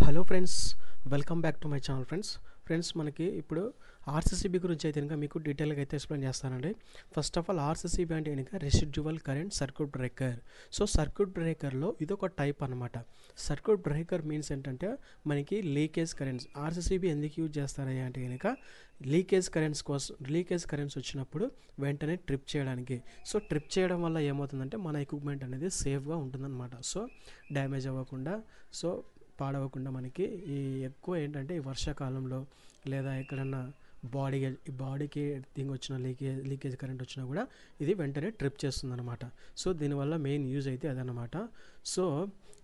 Hello friends, welcome back to my channel friends మనకి ఇప్పుడు RCCB గురించి అయితే కనుక మీకు డీటెయిల్గా అయితే ఎక్స్ప్లెయిన్ చేస్తానండి. ఫస్ట్ ఆఫ్ ఆల్ ఆర్సీసీబీ అంటే కనుక residual current circuit breaker. So circuit బ్రేకర్లో ఇదొక టైప్ అనమాట. సర్క్యూట్ బ్రేకర్ మీన్స్ ఏంటంటే మనకి లీకేజ్ కరెంట్స్. ఆర్సీసీబీ ఎందుకు యూజ్ చేస్తారయ్యా అంటే కనుక లీకేజ్ కరెంట్స్ వచ్చినప్పుడు వెంటనే ట్రిప్ చేయడానికి. సో ట్రిప్ చేయడం వల్ల ఏమవుతుందంటే మన ఎక్విప్మెంట్ అనేది సేఫ్గా ఉంటుందన్నమాట. సో డ్యామేజ్ అవ్వకుండా, సో పాడవకుండా మనకి ఈ ఎక్కువ ఏంటంటే ఈ వర్షాకాలంలో లేదా ఎక్కడన్నా బాడీకి థింగ్ వచ్చిన లీకేజ్ కరెంట్ వచ్చినా కూడా ఇది వెంటనే ట్రిప్ చేస్తుంది అనమాట. సో దీనివల్ల మెయిన్ యూజ్ అయితే అదనమాట. సో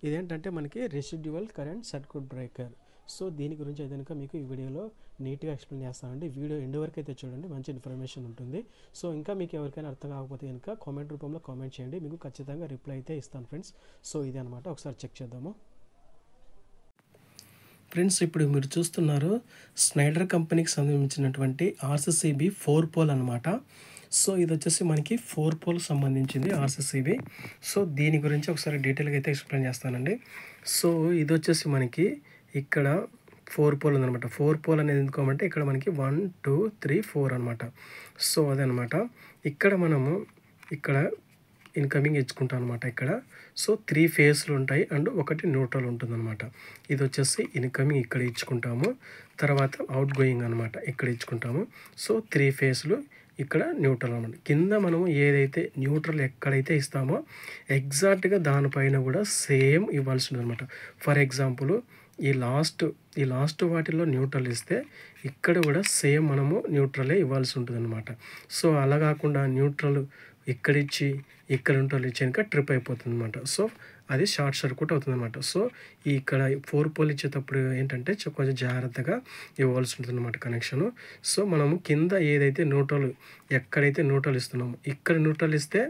ఇదేంటంటే మనకి residual current circuit breaker. So దీని గురించి అయితే కనుక మీకు ఈ వీడియోలో నీట్గా ఎక్స్ప్లెయిన్ చేస్తానండి. వీడియో ఎండ్ వరకు అయితే చూడండి, మంచి ఇన్ఫర్మేషన్ ఉంటుంది. సో ఇంకా మీకు ఎవరికైనా అర్థం కాకపోతే కనుక కామెంట్ రూపంలో కామెంట్ చేయండి, మీకు ఖచ్చితంగా రిప్లై అయితే ఇస్తాను ఫ్రెండ్స్. సో ఇది అనమాట, ఒకసారి చెక్ చేద్దాము ఫ్రెండ్స్. ఇప్పుడు మీరు చూస్తున్నారు స్నైడర్ కంపెనీకి సంబంధించినటువంటి ఆర్సీసీబీ 4 పోల్ అనమాట. సో ఇది వచ్చేసి మనకి 4 పోల్ సంబంధించింది ఆర్సీసీబీ. సో దీని గురించి ఒకసారి డీటెయిల్గా అయితే ఎక్స్ప్లెయిన్ చేస్తానండి. సో ఇది వచ్చేసి మనకి ఇక్కడ 4 పోల్ ఉందనమాట. 4 పోల్ అనేది ఎందుకోమంటే ఇక్కడ మనకి 1 2 3 4 అనమాట. సో అదనమాట. ఇక్కడ మనము ఇక్కడ ఇన్కమింగ్ ఇచ్చుకుంటాం అనమాట. ఇక్కడ సో 3 ఫేస్లు ఉంటాయి అండ్ ఒకటి న్యూట్రల్ ఉంటుందన్నమాట. ఇది వచ్చేసి ఇన్కమింగ్ ఇక్కడ ఇచ్చుకుంటాము, తర్వాత అవుట్ గోయింగ్ అనమాట ఇక్కడ ఇచ్చుకుంటాము. సో 3 ఫేస్లు ఇక్కడ న్యూట్రల్ అనమాట. కింద మనము ఏదైతే న్యూట్రల్ ఎక్కడైతే ఇస్తామో ఎగ్జాక్ట్గా దానిపైన కూడా సేమ్ ఇవ్వాల్సి ఉంటుంది అనమాట. ఫర్ ఎగ్జాంపుల్ ఈ లాస్ట్ వాటిల్లో న్యూట్రల్ ఇస్తే ఇక్కడ కూడా సేమ్ మనము న్యూట్రలే ఇవ్వాల్సి ఉంటుంది అనమాట. సో అలా కాకుండా న్యూట్రల్ ఇక్కడ న్యూట్రల్ ఇచ్చాక ట్రిప్ అయిపోతుంది అనమాట. సో అది షార్ట్ సర్క్యూట్ అవుతుంది అనమాట. సో ఇక్కడ 4 పోల్ ఇచ్చేటప్పుడు ఏంటంటే కొంచెం జాగ్రత్తగా ఇవ్వాల్సి ఉంటుంది అనమాట కనెక్షను. సో మనము కింద ఏదైతే ఎక్కడైతే న్యూట్రల్ ఇస్తున్నామో ఇక్కడ న్యూట్రల్ ఇస్తే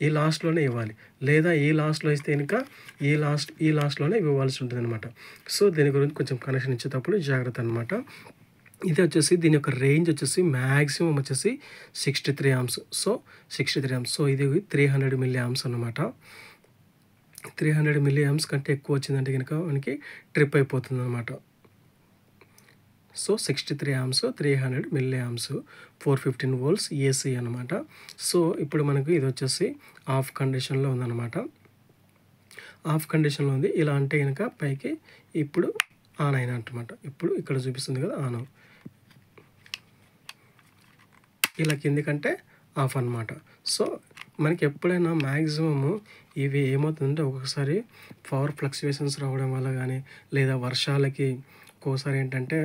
ఈ లాస్ట్లోనే ఇవ్వాలి, లేదా ఈ లాస్ట్లో ఇస్తే కనుక ఈ లాస్ట్లోనే ఇవ్వాల్సి ఉంటుంది అనమాట. సో దీని గురించి కొంచెం కనెక్షన్ ఇచ్చేటప్పుడు జాగ్రత్త అనమాట. ఇది వచ్చేసి దీని యొక్క రేంజ్ వచ్చేసి మ్యాక్సిమం వచ్చేసి 63 ఆమ్స్. So 63 alms. సో ఇది 300 మిల్లీ ఆమ్స్ అనమాట. 300 మిల్లీ ఆమ్స్ కంటే ఎక్కువ వచ్చిందంటే కనుక మనకి ట్రిప్ అయిపోతుంది అనమాట. So 63 alms, 300 milli alms, 415 volts AC అనమాట. సో ఇప్పుడు మనకు ఇది వచ్చేసి ఆఫ్ కండిషన్లో ఉందన్నమాట. ఆఫ్ కండిషన్లో ఉంది. ఇలా అంటే కనుక పైకి ఇప్పుడు ఆన్ అయినట్టమాట. ఇప్పుడు ఇక్కడ చూపిస్తుంది కదా ఆన్. ఇలా కిందికంటే ఆఫ్ అనమాట. సో మనకి ఎప్పుడైనా మ్యాక్సిమము ఇవి ఏమవుతుందంటే ఒక్కొక్కసారి పవర్ ఫ్లక్చువేషన్స్ రావడం వల్ల కానీ లేదా వర్షాలకి ఒక్కోసారి ఏంటంటే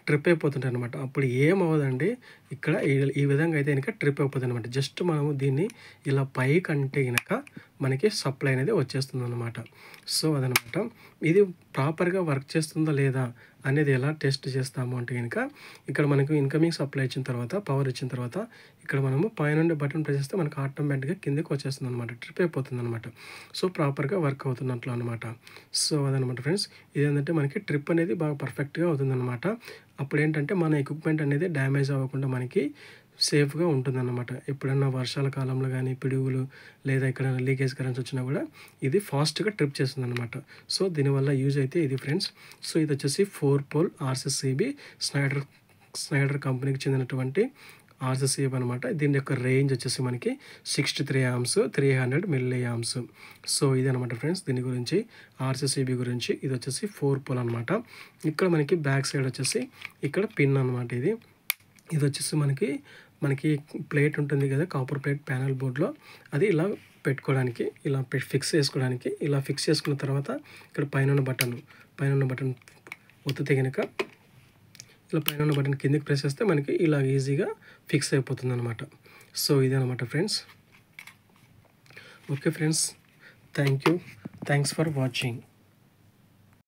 ట్రిప్ అయిపోతుంటాయి అనమాట. అప్పుడు ఏమవ్వదండి, ఇక్కడ ఈ విధంగా అయితే కనుక ట్రిప్ అయిపోతుంది అనమాట. జస్ట్ మనము దీన్ని ఇలా పైకి అంటే కనుక మనకి సప్లై అనేది వచ్చేస్తుంది అనమాట. సో అదనమాట. ఇది ప్రాపర్గా వర్క్ చేస్తుందా లేదా అనేది ఎలా టెస్ట్ చేస్తాము అంటే కనుక ఇక్కడ మనకు ఇన్కమింగ్ సప్లై ఇచ్చిన తర్వాత, పవర్ ఇచ్చిన తర్వాత ఇక్కడ మనము పైన బటన్ ప్రెస్ చేస్తే మనకు ఆటోమేటిక్గా కిందకి వచ్చేస్తుంది అనమాట, ట్రిప్ అయిపోతుంది అనమాట. సో ప్రాపర్గా వర్క్ అవుతున్నట్లు అనమాట. సో అదనమాట ఫ్రెండ్స్. ఇదేంటంటే మనకి ట్రిప్ అనేది బాగా పర్ఫెక్ట్గా అవుతుందన్నమాట. అప్పుడు ఏంటంటే మన ఎక్విప్మెంట్ అనేది డ్యామేజ్ అవ్వకుండా మనకి సేఫ్గా ఉంటుందన్నమాట. ఎప్పుడన్నా వర్షాల కాలంలో కానీ పిడుగులు లేదా ఎక్కడైనా లీకేజ్ కరెంట్స్ వచ్చినా కూడా ఇది ఫాస్ట్గా ట్రిప్ చేస్తుంది అనమాట. సో దీనివల్ల యూజ్ అయితే ఇది ఫ్రెండ్స్. సో ఇది వచ్చేసి 4 పోల్ ఆర్సీసీబీ స్నైడర్ కంపెనీకి చెందినటువంటి ఆర్సీసీబీ అనమాట. దీని యొక్క రేంజ్ వచ్చేసి మనకి 63 ఆమ్స్, 300 మిల్లీ ఆమ్స్. సో ఇది అనమాట ఫ్రెండ్స్ దీని గురించి, ఆర్సీసీబీ గురించి. ఇది వచ్చేసి 4 పోల్ అనమాట. ఇక్కడ మనకి బ్యాక్ సైడ్ వచ్చేసి ఇక్కడ పిన్ అనమాట. ఇది వచ్చేసి మనకి ప్లేట్ ఉంటుంది కదా, కాపర్ ప్లేట్ ప్యానల్ బోర్డ్లో, అది ఇలా పెట్టుకోవడానికి, ఇలా ఫిక్స్ చేసుకోవడానికి. ఇలా ఫిక్స్ చేసుకున్న తర్వాత ఇక్కడ పైన బటన్ ఒత్తితే కనుక ఇలా పైన బటన్ కిందకి ప్రెస్ చేస్తే మనకి ఇలా ఈజీగా ఫిక్స్ అయిపోతుంది అనమాట. సో ఇదే అనమాట friends. Okay friends, thanks for watching.